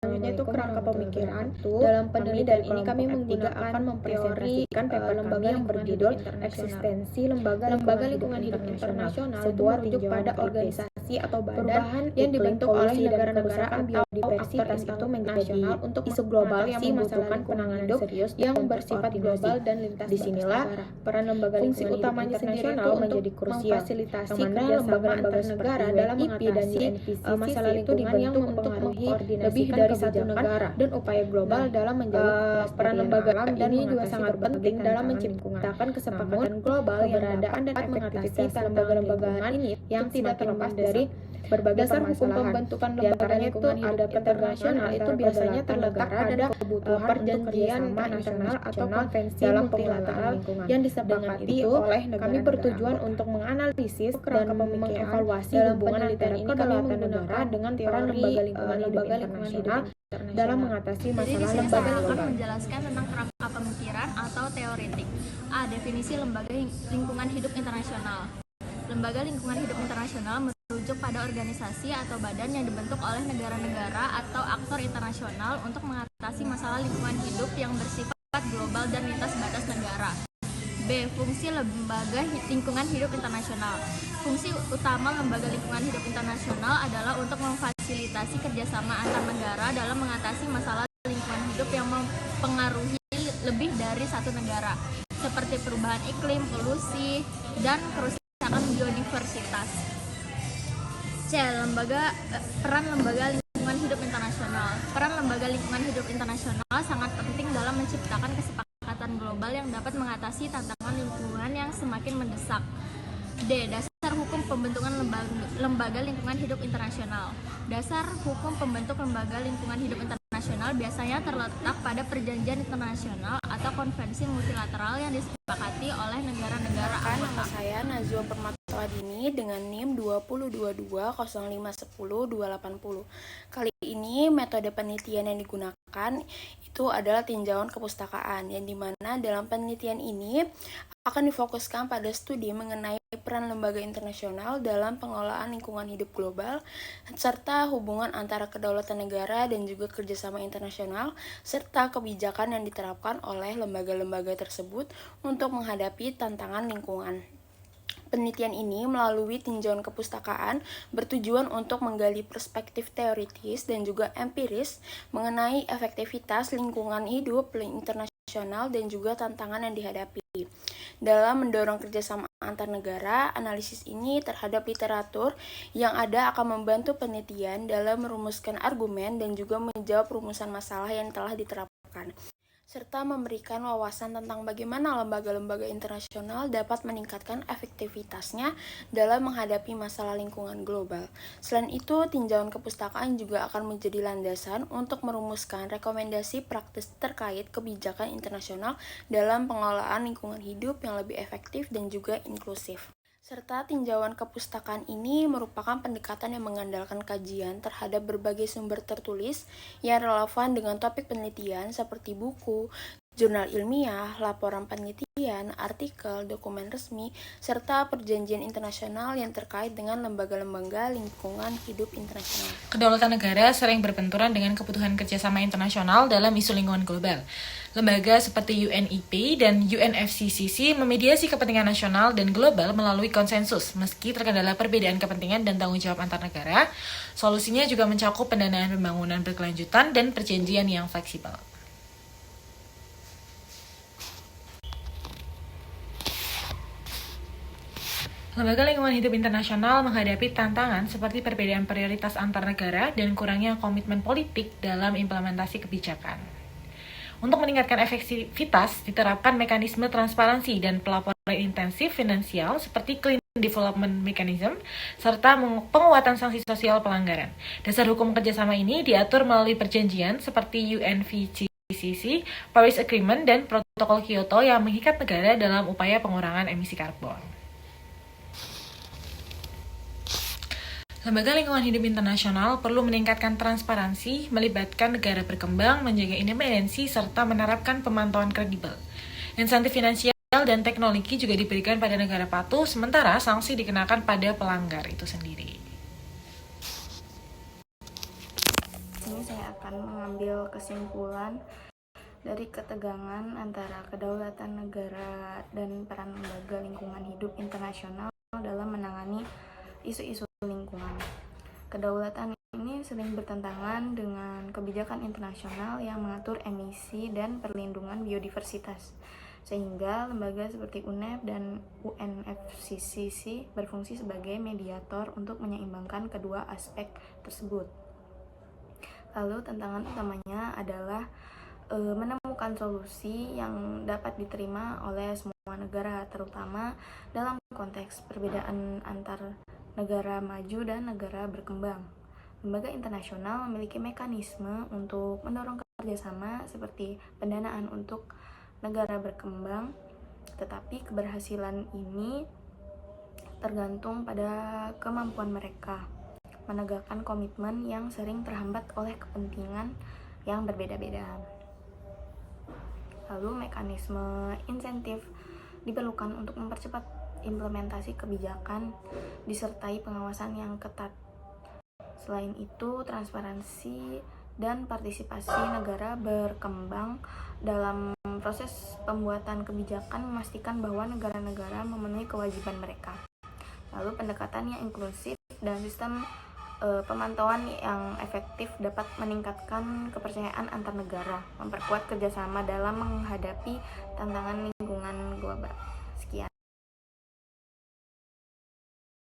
selanjutnya itu kerangka pemikiran. Dalam penelitian ini kami akan mempresentasikan paper lembaga yang berjudul Eksistensi Lembaga Lingkungan Hidup Internasional, sebuah tinjauan pada organisasi atau badan yang dibentuk oleh negara-negara atau aktor itu nasional untuk isu global yang membutuhkan penanganan serius yang bersifat global dan lintas disinilah peran lembaga fungsi utamanya sendiri itu menjadi krusial, memfasilitasi kerjasama antar negara dalam mengatasi masalah lingkungan yang mempengaruhi lebih dari satu negara dan upaya global dalam menjawab peran lembaga alam dan ini juga sangat penting dalam menciptakan kesepakatan global yang dapat dan efektivitas lembaga-lembaga ini yang tidak terlepas dari berbagai dasar hukum pembentukan lembaga itu ada internasional itu biasanya terletak pada perjanjian internasional atau konvensi dalam multilateral yang disepakati oleh negara. Kami bertujuan untuk menganalisis dan mengevaluasi hubungan antara kedaulatan negara dengan peran lembaga lingkungan hidup internasional dalam mengatasi masalah lembaga lingkungan. Akan menjelaskan tentang kerangka pemikiran atau teoretik. Definisi lembaga lingkungan hidup internasional. Lembaga lingkungan hidup internasional merujuk pada organisasi atau badan yang dibentuk oleh negara-negara atau aktor internasional untuk mengatasi masalah lingkungan hidup yang bersifat global dan lintas batas negara. B. Fungsi lembaga lingkungan hidup internasional. Fungsi utama lembaga lingkungan hidup internasional adalah untuk memfasilitasi kerjasama antar negara dalam mengatasi masalah lingkungan hidup yang mempengaruhi lebih dari satu negara, seperti perubahan iklim, polusi, dan kerusakan biodiversitas. C. Peran lembaga lingkungan hidup internasional. Peran lembaga lingkungan hidup internasional sangat penting dalam menciptakan kesepakatan global yang dapat mengatasi tantangan lingkungan yang semakin mendesak. D. Dasar hukum pembentukan lembaga lingkungan hidup internasional. Dasar hukum pembentuk lembaga lingkungan hidup internasional biasanya terletak pada perjanjian internasional atau konvensi multilateral yang disepakati oleh negara-negara anggota. Nama saya Nazwa Permatawadini dengan NIM 20220510-280. Kali ini metode penelitian yang digunakan itu adalah tinjauan kepustakaan, yang dimana dalam penelitian ini akan difokuskan pada studi mengenai peran lembaga internasional dalam pengelolaan lingkungan hidup global, serta hubungan antara kedaulatan negara dan juga kerjasama internasional, serta kebijakan yang diterapkan oleh lembaga-lembaga tersebut untuk menghadapi tantangan lingkungan. Penelitian ini melalui tinjauan kepustakaan bertujuan untuk menggali perspektif teoritis dan juga empiris mengenai efektivitas lingkungan hidup internasional dan juga tantangan yang dihadapi. Dalam mendorong kerjasama antar negara, analisis ini terhadap literatur yang ada akan membantu penelitian dalam merumuskan argumen dan juga menjawab rumusan masalah yang telah diterapkan, serta memberikan wawasan tentang bagaimana lembaga-lembaga internasional dapat meningkatkan efektivitasnya dalam menghadapi masalah lingkungan global. Selain itu, tinjauan kepustakaan juga akan menjadi landasan untuk merumuskan rekomendasi praktis terkait kebijakan internasional dalam pengelolaan lingkungan hidup yang lebih efektif dan juga inklusif. Serta tinjauan kepustakaan ini merupakan pendekatan yang mengandalkan kajian terhadap berbagai sumber tertulis yang relevan dengan topik penelitian seperti buku, jurnal ilmiah, laporan penelitian, artikel, dokumen resmi, serta perjanjian internasional yang terkait dengan lembaga-lembaga lingkungan hidup internasional. Kedaulatan negara sering berbenturan dengan kebutuhan kerjasama internasional dalam isu lingkungan global. Lembaga seperti UNEP dan UNFCCC memediasi kepentingan nasional dan global melalui konsensus. Meski terkendala perbedaan kepentingan dan tanggung jawab antar negara, solusinya juga mencakup pendanaan pembangunan berkelanjutan dan perjanjian yang fleksibel. Lembaga lingkungan hidup internasional menghadapi tantangan seperti perbedaan prioritas antar negara dan kurangnya komitmen politik dalam implementasi kebijakan. Untuk meningkatkan efektivitas, diterapkan mekanisme transparansi dan pelaporan intensif finansial seperti Clean Development Mechanism, serta penguatan sanksi sosial pelanggaran. Dasar hukum kerjasama ini diatur melalui perjanjian seperti UNFCCC, Paris Agreement, dan Protokol Kyoto yang mengikat negara dalam upaya pengurangan emisi karbon. Lembaga lingkungan hidup internasional perlu meningkatkan transparansi, melibatkan negara berkembang, menjaga independensi, serta menerapkan pemantauan kredibel. Insentif finansial dan teknologi juga diberikan pada negara patuh, sementara sanksi dikenakan pada pelanggar itu sendiri. saya akan mengambil kesimpulan dari ketegangan antara kedaulatan negara dan peran lembaga lingkungan hidup internasional dalam menangani isu-isu lingkungan. Kedaulatan ini sering bertentangan dengan kebijakan internasional yang mengatur emisi dan perlindungan biodiversitas, sehingga lembaga seperti UNEP dan UNFCCC berfungsi sebagai mediator untuk menyeimbangkan kedua aspek tersebut. Lalu tantangan utamanya adalah menemukan solusi yang dapat diterima oleh semua negara, terutama dalam konteks perbedaan antar negara maju dan negara berkembang. Lembaga internasional memiliki mekanisme untuk mendorong kerjasama seperti pendanaan untuk negara berkembang, tetapi keberhasilan ini tergantung pada kemampuan mereka menegakkan komitmen yang sering terhambat oleh kepentingan yang berbeda-beda. Lalu mekanisme insentif diperlukan untuk mempercepat implementasi kebijakan disertai pengawasan yang ketat. Selain itu, transparansi dan partisipasi negara berkembang dalam proses pembuatan kebijakan memastikan bahwa negara-negara memenuhi kewajiban mereka. Lalu pendekatan yang inklusif dan sistem pemantauan yang efektif dapat meningkatkan kepercayaan antar negara, memperkuat kerjasama dalam menghadapi tantangan lingkungan global. Sekian.